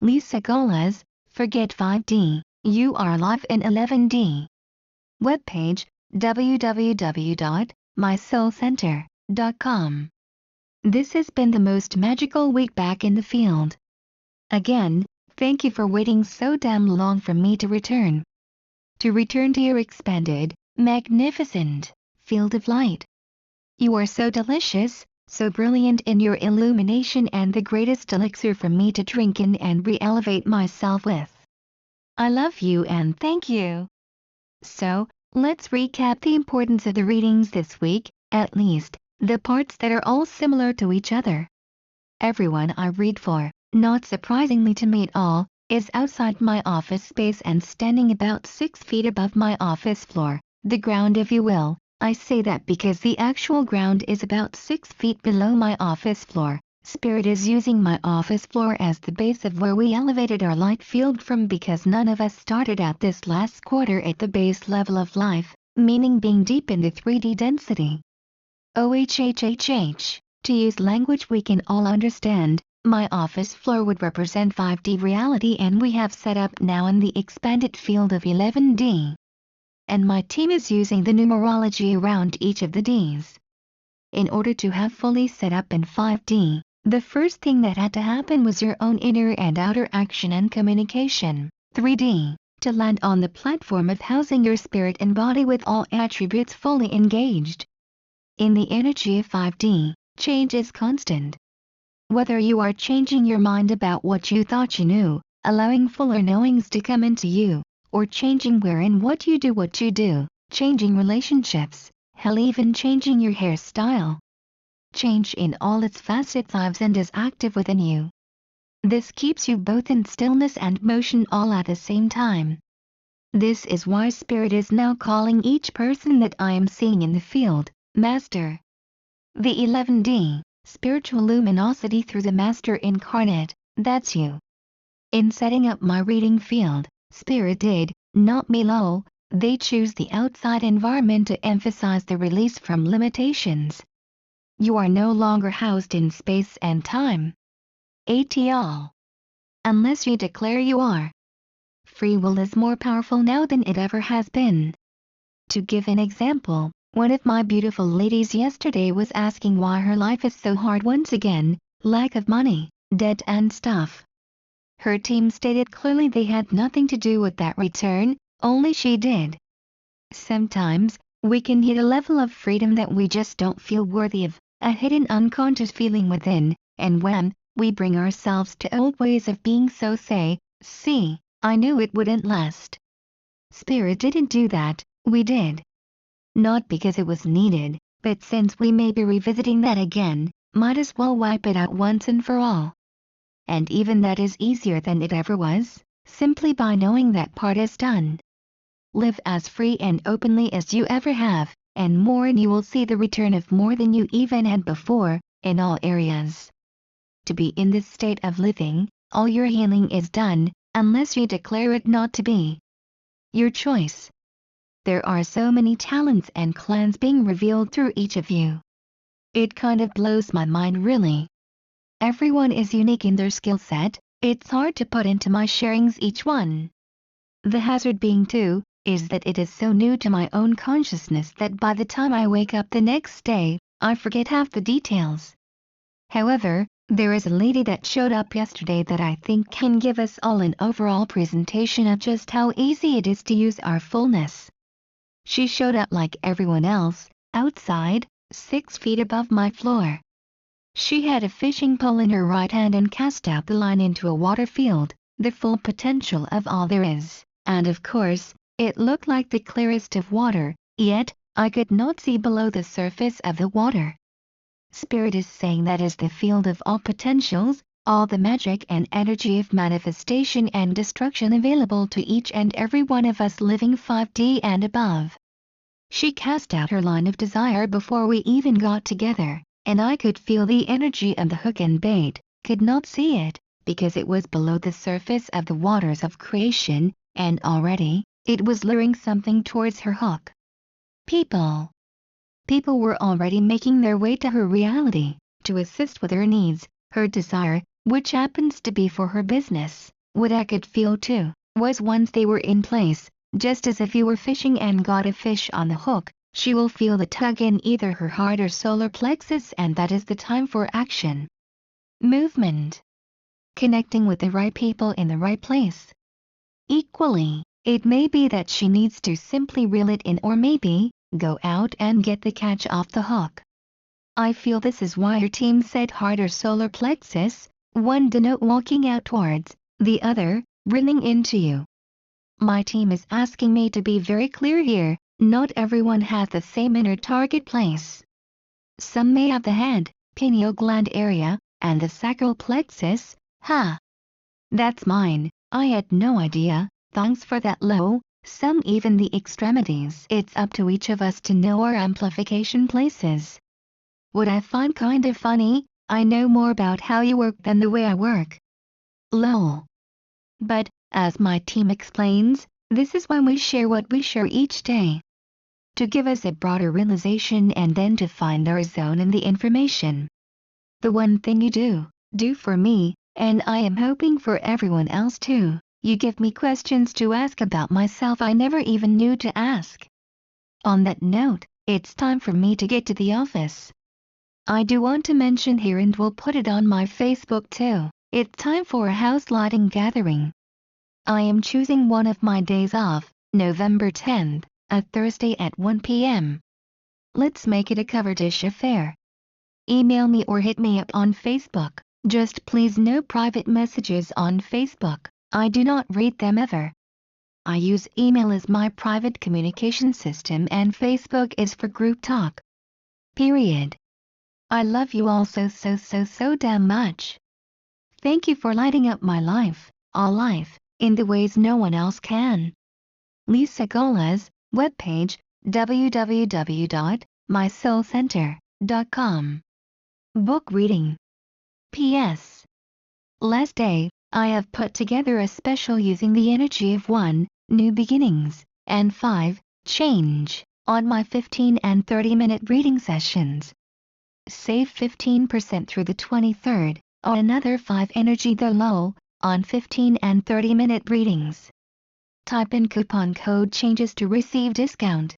Lisa Gawlas, forget 5D, you are live in 11D. Webpage, www.mysoulcenter.com. This has been the most magical week back in the field. Again, thank you for waiting so damn long for me to return. To return to your expanded, magnificent field of light. You are so delicious, so brilliant in your illumination, and the greatest elixir for me to drink in and re-elevate myself with. I love you and thank you. So, let's recap the importance of the readings this week, at least, the parts that are all similar to each other. Everyone I read for, not surprisingly to me at all, is outside my office space and standing about 6 feet above my office floor, the ground if you will. I say that because the actual ground is about 6 feet below my office floor. Spirit is using my office floor as the base of where we elevated our light field from, because none of us started out this last quarter at the base level of life, meaning being deep in the 3D density. OHHHH, to use language we can all understand, my office floor would represent 5D reality, and we have set up now in the expanded field of 11D. And my team is using the numerology around each of the Ds. In order to have fully set up in 5D, the first thing that had to happen was your own inner and outer action and communication, 3D, to land on the platform of housing your spirit and body with all attributes fully engaged. In the energy of 5D, change is constant. Whether you are changing your mind about what you thought you knew, allowing fuller knowings to come into you, or changing where and what you do, changing relationships, hell, even changing your hairstyle. Change in all its facets lives and is active within you. This keeps you both in stillness and motion all at the same time. This is why Spirit is now calling each person that I am seeing in the field, Master. The 11D, spiritual luminosity through the Master incarnate, that's you. In setting up my reading field, Spirit did, not me lol, they choose the outside environment to emphasize the release from limitations. You are no longer housed in space and time. ATL. Unless you declare you are. Free will is more powerful now than it ever has been. To give an example, one of my beautiful ladies yesterday was asking why her life is so hard once again, lack of money, debt and stuff. Her team stated clearly they had nothing to do with that return, only she did. Sometimes, we can hit a level of freedom that we just don't feel worthy of, a hidden unconscious feeling within, and when we bring ourselves to old ways of being, so say, see, I knew it wouldn't last. Spirit didn't do that, we did. Not because it was needed, but since we may be revisiting that again, might as well wipe it out once and for all. And even that is easier than it ever was, simply by knowing that part is done. Live as free and openly as you ever have, and more, and you will see the return of more than you even had before, in all areas. To be in this state of living, all your healing is done, unless you declare it not to be. Your choice. There are so many talents and clans being revealed through each of you. It kind of blows my mind, really. Everyone is unique in their skill set, it's hard to put into my sharings each one. The hazard being too, is that it is so new to my own consciousness that by the time I wake up the next day, I forget half the details. However, there is a lady that showed up yesterday that I think can give us all an overall presentation of just how easy it is to use our fullness. She showed up like everyone else, outside, 6 feet above my floor. She had a fishing pole in her right hand and cast out the line into a water field, the full potential of all there is, and of course, it looked like the clearest of water, yet, I could not see below the surface of the water. Spirit is saying that is the field of all potentials, all the magic and energy of manifestation and destruction available to each and every one of us living 5D and above. She cast out her line of desire before we even got together, and I could feel the energy of the hook and bait, could not see it, because it was below the surface of the waters of creation, and already, it was luring something towards her hook. People. People were already making their way to her reality, to assist with her needs, her desire, which happens to be for her business. What I could feel too was once they were in place, just as if you were fishing and got a fish on the hook, she will feel the tug in either her heart or solar plexus, and that is the time for action. Movement. Connecting with the right people in the right place. Equally, it may be that she needs to simply reel it in, or maybe go out and get the catch off the hook. I feel this is why your team said heart or solar plexus, one denote walking out towards, the other, reeling into you. My team is asking me to be very clear here, not everyone has the same inner target place. Some may have the head, pineal gland area, and the sacral plexus, That's mine, I had no idea, thanks for that Lo. Some even the extremities. It's up to each of us to know our amplification places. What I find kind of funny, I know more about how you work than the way I work. Lol. But, as my team explains, this is when we share what we share each day. To give us a broader realization and then to find our zone in the information. The one thing you do for me, and I am hoping for everyone else too, you give me questions to ask about myself I never even knew to ask. On that note, it's time for me to get to the office. I do want to mention here, and we'll put it on my Facebook too, it's time for a house lighting gathering. I am choosing one of my days off, November 10th, a Thursday at 1 p.m. Let's make it a cover dish affair. Email me or hit me up on Facebook, just please no private messages on Facebook, I do not read them ever. I use email as my private communication system and Facebook is for group talk. Period. I love you all so damn much. Thank you for lighting up my life, all life, in the ways no one else can. Lisa Gawlas, webpage, www.mysoulcenter.com. Book reading. P.S. Last day, I have put together a special using the energy of 1, new beginnings, and 5, change, on my 15 and 30-minute reading sessions. Save 15% through the 23rd, or another 5 energy the lull, on 15 and 30-minute readings. Type in coupon code changes to receive discount.